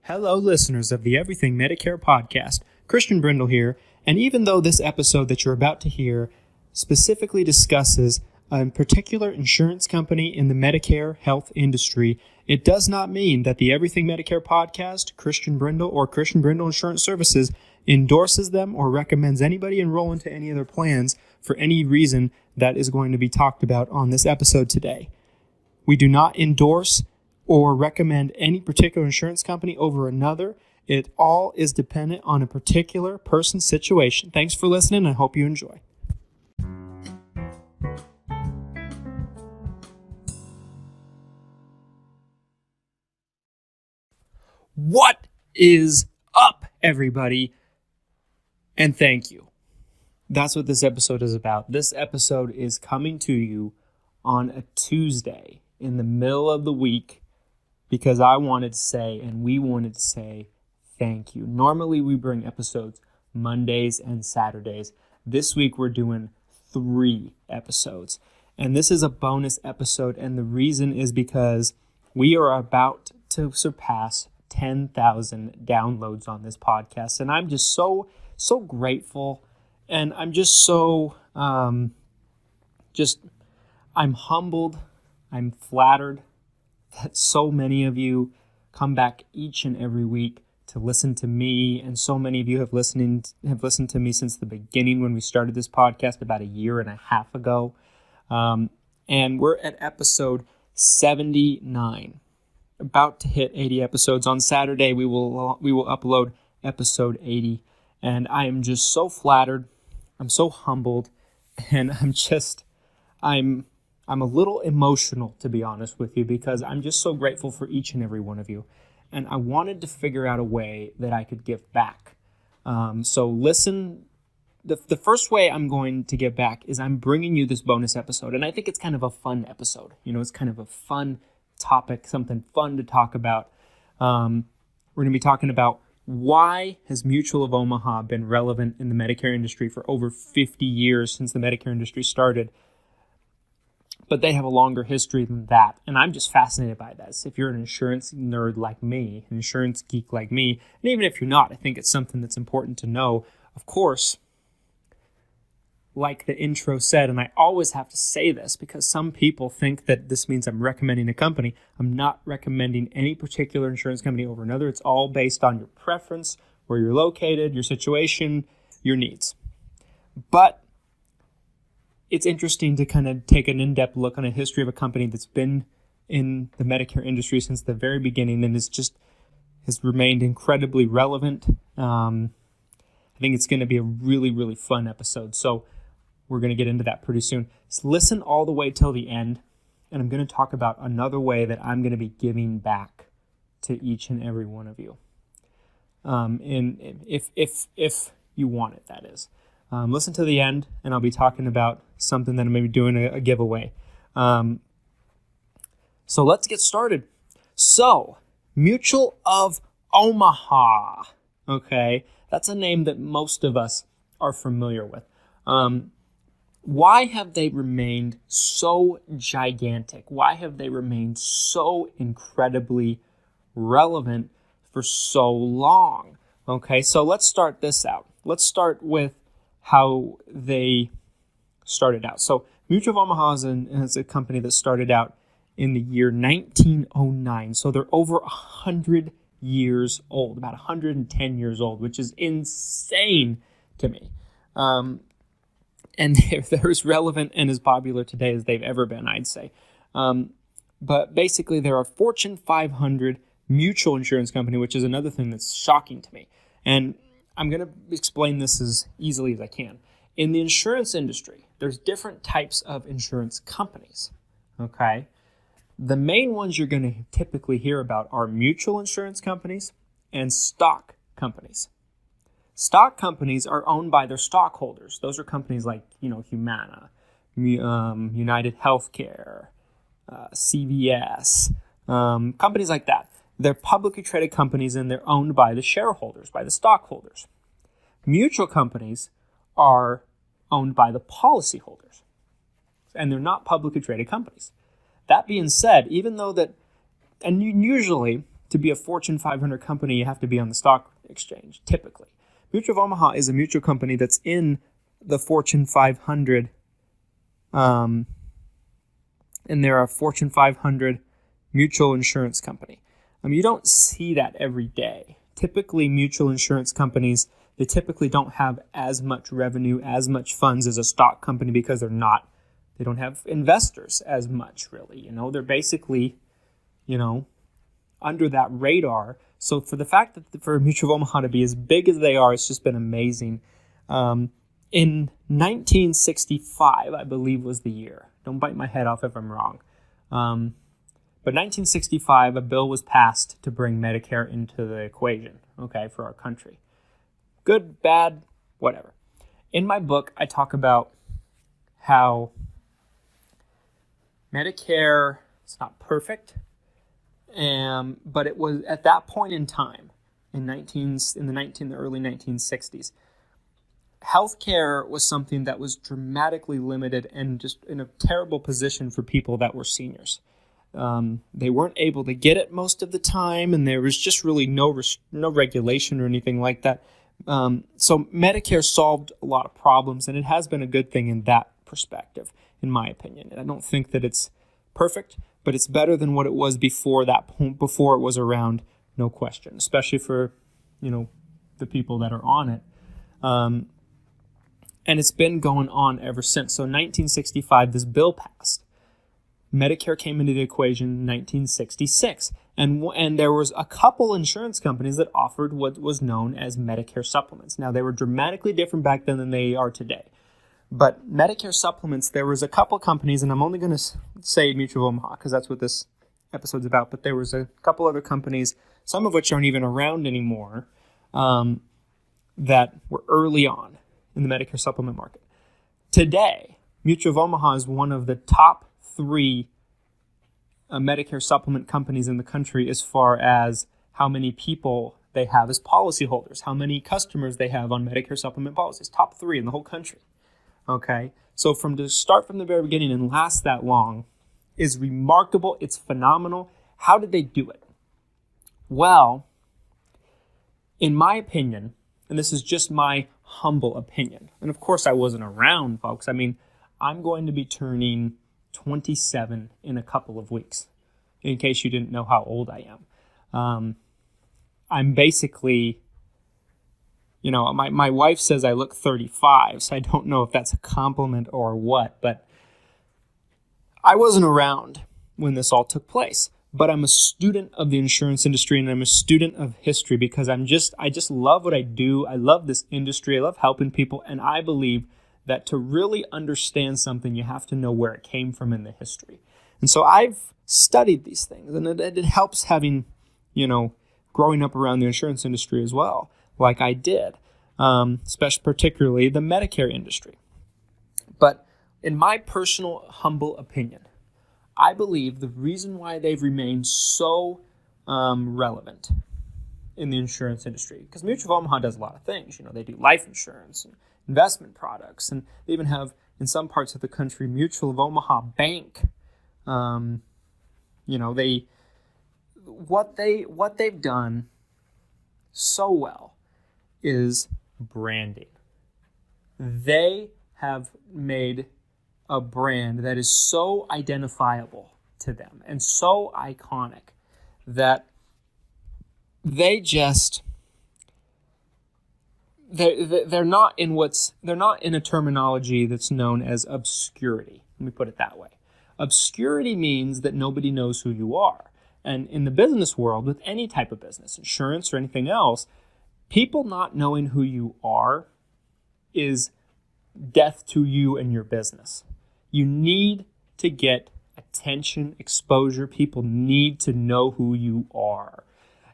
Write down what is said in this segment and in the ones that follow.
Hello, listeners of the Everything Medicare Podcast. Christian Brindle here, and even though this episode that you're about to hear specifically discusses a particular insurance company in the Medicare health industry, it does not mean that the Everything Medicare Podcast, Christian Brindle, or Christian Brindle Insurance Services endorses them or recommends anybody enroll into any of their plans for any reason that is going to be talked about on this episode today. We do not endorse or recommend any particular insurance company over another. It all is dependent on a particular person's situation. Thanks for listening. I hope you enjoy. What is up, everybody? And thank you. That's what this episode is about. This episode is coming to you on a Tuesday in the middle of the week, because I wanted to say, and we wanted to say, thank you. Normally we bring episodes Mondays and Saturdays. This week we're doing 3 episodes. And this is a bonus episode, and the reason is because we are about to surpass 10,000 downloads on this podcast. And I'm just so grateful, and I'm just so, I'm humbled, I'm flattered that so many of you come back each and every week to listen to me, and so many of you have listened to me since the beginning when we started this podcast about a year and a half ago. And we're at episode 79, about to hit 80 episodes. On Saturday, we will upload episode 80, and I am just so flattered. I'm so humbled, and I'm a little emotional, to be honest with you, because I'm just so grateful for each and every one of you. And I wanted to figure out a way that I could give back. So listen, the first way I'm going to give back is I'm bringing you this bonus episode. And I think it's kind of a fun episode. You know, it's kind of a fun topic, something fun to talk about. We're going to be talking about why has Mutual of Omaha been relevant in the Medicare industry for over 50 years since the Medicare industry started. But they have a longer history than that, and I'm just fascinated by this. If you're an insurance nerd like me, an insurance geek like me, and even if you're not, I think it's something that's important to know. Of course, like the intro said, and I always have to say this because some people think that this means I'm recommending a company. I'm not recommending any particular insurance company over another. It's all based on your preference, where you're located, your situation, your needs. But it's interesting to kind of take an in-depth look on a history of a company that's been in the Medicare industry since the very beginning and has remained incredibly relevant. I think it's going to be a really, really fun episode. So we're going to get into that pretty soon. So listen all the way till the end, and I'm going to talk about another way that I'm going to be giving back to each and every one of you. If you want it, that is. Listen to the end, and I'll be talking about something that I'm maybe doing a giveaway. So let's get started. So, Mutual of Omaha. Okay, that's a name that most of us are familiar with. Why have they remained so gigantic? Why have they remained so incredibly relevant for so long? Okay, so let's start this out. Let's start with how they started out. So Mutual of Omaha is a company that started out in the year 1909. So they're over 100 years old, about 110 years old, which is insane to me. And they're as relevant and as popular today as they've ever been, I'd say. But basically, they're a Fortune 500 mutual insurance company, which is another thing that's shocking to me. And I'm going to explain this as easily as I can. In the insurance industry, there's different types of insurance companies, okay? The main ones you're going to typically hear about are mutual insurance companies and stock companies. Stock companies are owned by their stockholders. Those are companies like, Humana, United Healthcare, CVS, companies like that. They're publicly traded companies, and they're owned by the shareholders, by the stockholders. Mutual companies are owned by the policyholders, and they're not publicly traded companies. That being said, even though that, and usually, to be a Fortune 500 company, you have to be on the stock exchange, typically. Mutual of Omaha is a mutual company that's in the Fortune 500, and they're a Fortune 500 mutual insurance company. You don't see that every day. Typically, mutual insurance companies, they typically don't have as much revenue, as much funds as a stock company because they don't have investors as much, really. They're basically, under that radar. So for the fact that for Mutual of Omaha to be as big as they are, it's just been amazing. In 1965, I believe was the year. Don't bite my head off if I'm wrong. But 1965, a bill was passed to bring Medicare into the equation, for our country. Good, bad, whatever. In my book, I talk about how Medicare is not perfect, but it was at that point in time, in the early 1960s, healthcare was something that was dramatically limited and just in a terrible position for people that were seniors. They weren't able to get it most of the time, and there was just really no regulation or anything like that. So Medicare solved a lot of problems, and it has been a good thing in that perspective, in my opinion. And I don't think that it's perfect, but it's better than what it was before that point, before it was around, no question, especially for, the people that are on it. And it's been going on ever since. So in 1965, this bill passed. Medicare came into the equation in 1966. And there was a couple insurance companies that offered what was known as Medicare supplements. Now, they were dramatically different back then than they are today. But Medicare supplements, there was a couple companies, and I'm only going to say Mutual of Omaha because that's what this episode's about, but there was a couple other companies, some of which aren't even around anymore, that were early on in the Medicare supplement market. Today, Mutual of Omaha is one of the top 3 Medicare supplement companies in the country as far as how many people they have as policyholders, how many customers they have on Medicare supplement policies. Top 3 in the whole country. So to start from the very beginning and last that long is remarkable. It's phenomenal. How did they do it? Well, in my opinion, and this is just my humble opinion, and of course I wasn't around, folks. I'm going to be turning 27 in a couple of weeks, in case you didn't know how old I am. I'm basically, my wife says I look 35, so I don't know if that's a compliment or what, but I wasn't around when this all took place. But I'm a student of the insurance industry, and I'm a student of history because I just love what I do. I love this industry. I love helping people, and I believe that to really understand something, you have to know where it came from in the history. And so I've studied these things, and it helps having, growing up around the insurance industry as well, like I did, especially particularly the Medicare industry. But in my personal humble opinion, I believe the reason why they've remained so relevant in the insurance industry, because Mutual of Omaha does a lot of things. They do life insurance and investment products, and they even have, in some parts of the country, Mutual of Omaha Bank. What they've done so well is branding. They have made a brand that is so identifiable to them and so iconic that they're not in a terminology that's known as obscurity. Let me put it that way. Obscurity means that nobody knows who you are. And in the business world, with any type of business, insurance or anything else, people not knowing who you are is death to you and your business. You need to get attention, exposure. People need to know who you are.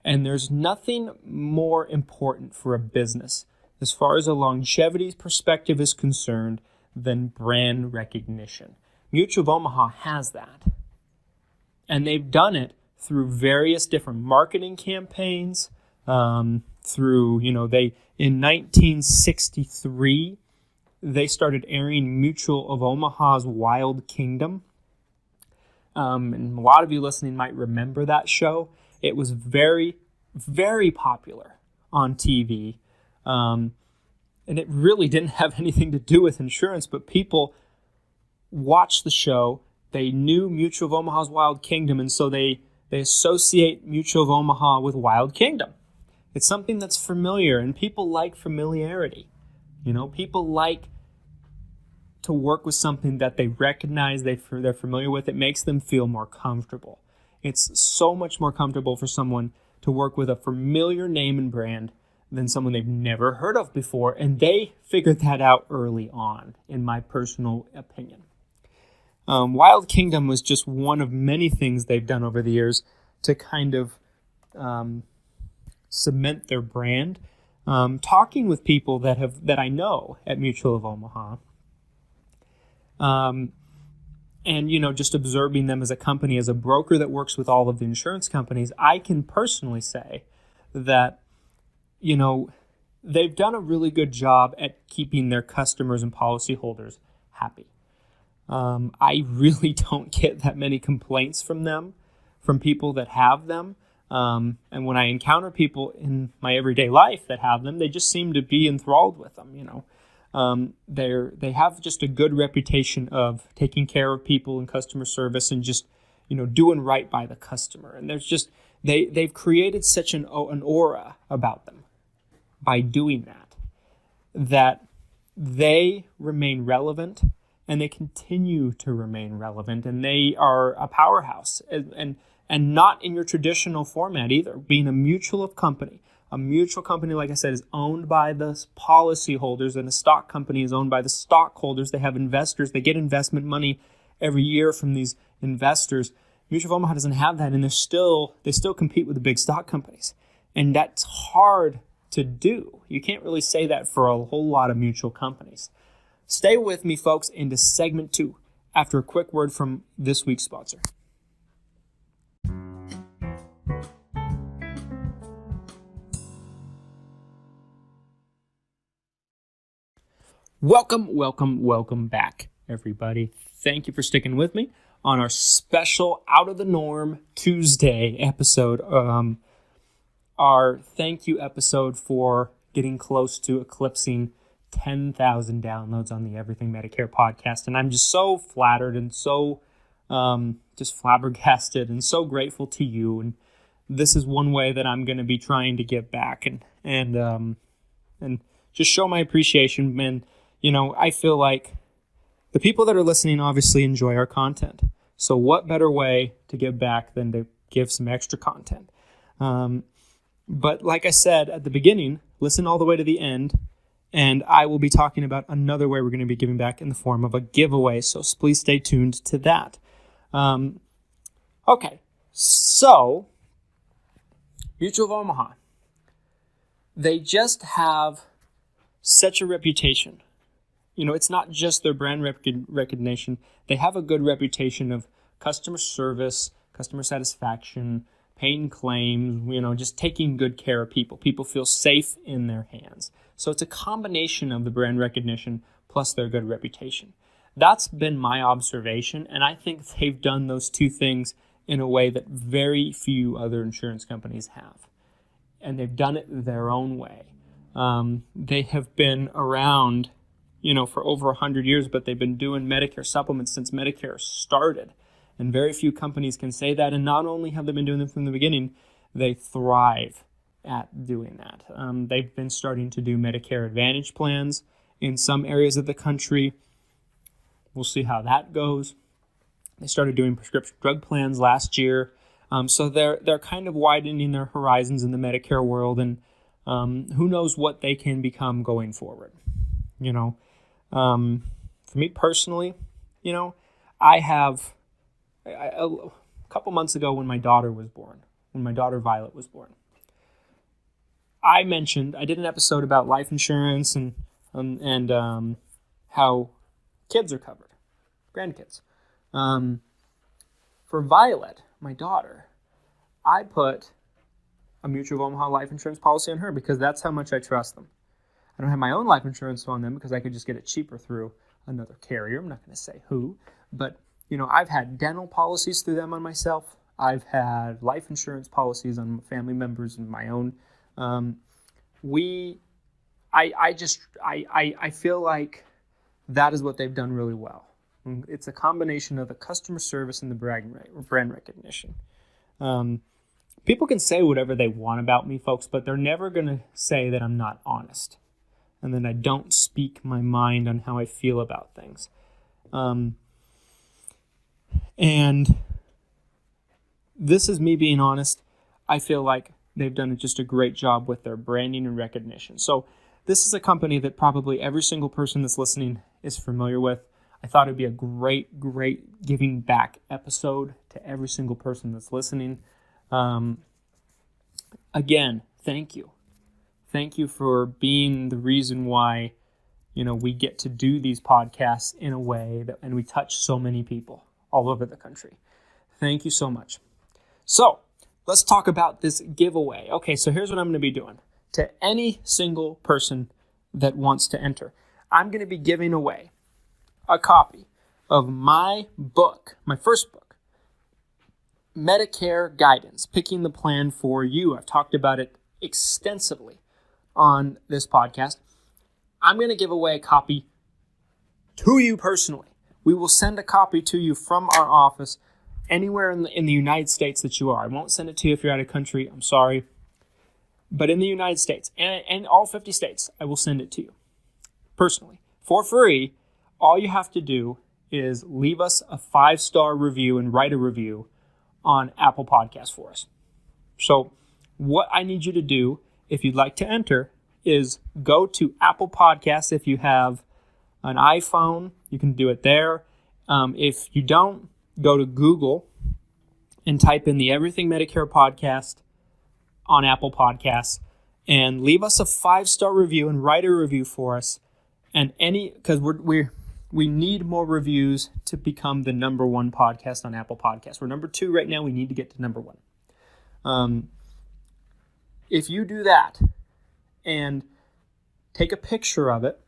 And there's nothing more important for a business as far as a longevity perspective is concerned than brand recognition. Mutual of Omaha has that. And they've done it through various different marketing campaigns, in 1963, they started airing Mutual of Omaha's Wild Kingdom. And a lot of you listening might remember that show. It was very, very popular on TV. And it really didn't have anything to do with insurance, but people watched the show. They knew Mutual of Omaha's Wild Kingdom, and so they associate Mutual of Omaha with Wild Kingdom. It's something that's familiar, and people like familiarity. People like to work with something that they recognize, they're familiar with. It makes them feel more comfortable. It's so much more comfortable for someone to work with a familiar name and brand than someone they've never heard of before, and they figured that out early on, in my personal opinion. Wild Kingdom was just one of many things they've done over the years to kind of cement their brand. Talking with people that I know at Mutual of Omaha, and just observing them as a company, as a broker that works with all of the insurance companies, I can personally say that they've done a really good job at keeping their customers and policyholders happy. I really don't get that many complaints from them, from people that have them. And when I encounter people in my everyday life that have them, they just seem to be enthralled with them. They have just a good reputation of taking care of people and customer service and just doing right by the customer. And there's just they've created such an aura about them by doing that they remain relevant, and they continue to remain relevant, and they are a powerhouse, and not in your traditional format either. Being a mutual company, like I said, is owned by the policyholders, and a stock company is owned by the stockholders. They have investors. They get investment money every year from these investors. Mutual of Omaha doesn't have that, and they still compete with the big stock companies, and that's hard to do. You can't really say that for a whole lot of mutual companies. Stay with me, folks, into segment 2 after a quick word from this week's sponsor. Welcome back, everybody. Thank you for sticking with me on our special Out of the Norm Tuesday episode. Our thank you episode for getting close to eclipsing 10,000 downloads on the Everything Medicare podcast. And I'm just so flattered and so just flabbergasted and so grateful to you. And this is one way that I'm going to be trying to give back and just show my appreciation. And, I feel like the people that are listening obviously enjoy our content. So what better way to give back than to give some extra content? But like I said at the beginning, listen all the way to the end, and I will be talking about another way we're going to be giving back in the form of a giveaway, so please stay tuned to that. Okay, so Mutual of Omaha, they just have such a reputation. It's not just their brand recognition. They have a good reputation of customer service, customer satisfaction, paying claims, just taking good care of people. People feel safe in their hands. So it's a combination of the brand recognition plus their good reputation. That's been my observation, and I think they've done those two things in a way that very few other insurance companies have. And they've done it their own way. They have been around, for over 100 years, but they've been doing Medicare supplements since Medicare started. And very few companies can say that. And not only have they been doing them from the beginning, they thrive at doing that. They've been starting to do Medicare Advantage plans in some areas of the country. We'll see how that goes. They started doing prescription drug plans last year. So they're kind of widening their horizons in the Medicare world. And who knows what they can become going forward. For me personally, a couple months ago when my daughter Violet was born, I did an episode about life insurance and how kids are covered, grandkids. For Violet, my daughter, I put a Mutual of Omaha life insurance policy on her because that's how much I trust them. I don't have my own life insurance on them because I could just get it cheaper through another carrier. I'm not going to say who, but I've had dental policies through them on myself. I've had life insurance policies on family members and my own. I feel like that is what they've done really well. It's a combination of the customer service and the brand recognition. People can say whatever they want about me, folks, but they're never going to say that I'm not honest and that I don't speak my mind on how I feel about things. And this is me being honest. I feel like they've done just a great job with their branding and recognition. So this is a company that probably every single person that's listening is familiar with. I thought it'd be a great giving back episode to every single person that's listening. Again, thank you. Thank you for being the reason why, we get to do these podcasts in a way and we touch so many people all over the country. Thank you so much. So let's talk about this giveaway. Okay, so here's what I'm going to be doing. To any single person that wants to enter, I'm going to be giving away a copy of my book, my first book, Medicare Guidance, Picking the Plan for You. I've talked about it extensively on this podcast. I'm going to give away a copy to you personally. We will send a copy to you from our office anywhere in the United States that you are. I won't send it to you if you're out of country. I'm sorry. But in the United States and all 50 states, I will send it to you personally for free. All you have to do is leave us a 5-star review and write a review on Apple Podcasts for us. So what I need you to do, if you'd like to enter, is go to Apple Podcasts. If you have an iPhone, you can do it there. If you don't, go to Google and type in the Everything Medicare Podcast on Apple Podcasts and leave us a 5-star review and write a review for us. And because we need more reviews to become the number 1 podcast on Apple Podcasts. We're number 2 right now. We need to get to number 1. If you do that and take a picture of it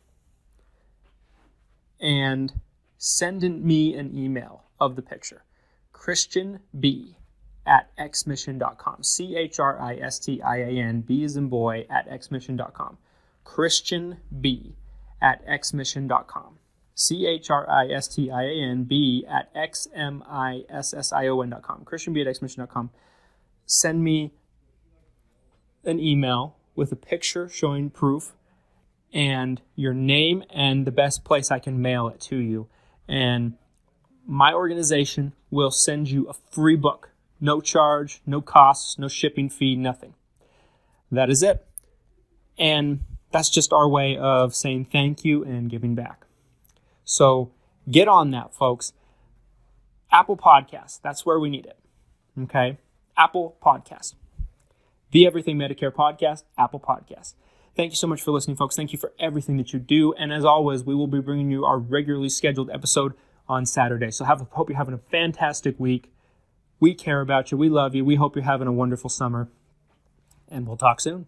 and send me an email of the picture, christianb@xmission.com, CHRISTIAN, B as in boy, @xmission.com, christianb@xmission.com, CHRISTIANB@xmission.com, christianb@xmission.com. Send me an email with a picture showing proof and your name and the best place I can mail it to you. And my organization will send you a free book. No charge, no costs, no shipping fee, nothing. That is it. And that's just our way of saying thank you and giving back. So get on that, folks. Apple Podcasts, that's where we need it. Okay? Apple Podcasts. The Everything Medicare Podcast, Apple Podcasts. Thank you so much for listening, folks. Thank you for everything that you do. And as always, we will be bringing you our regularly scheduled episode on Saturday. So hope you're having a fantastic week. We care about you. We love you. We hope you're having a wonderful summer. And we'll talk soon.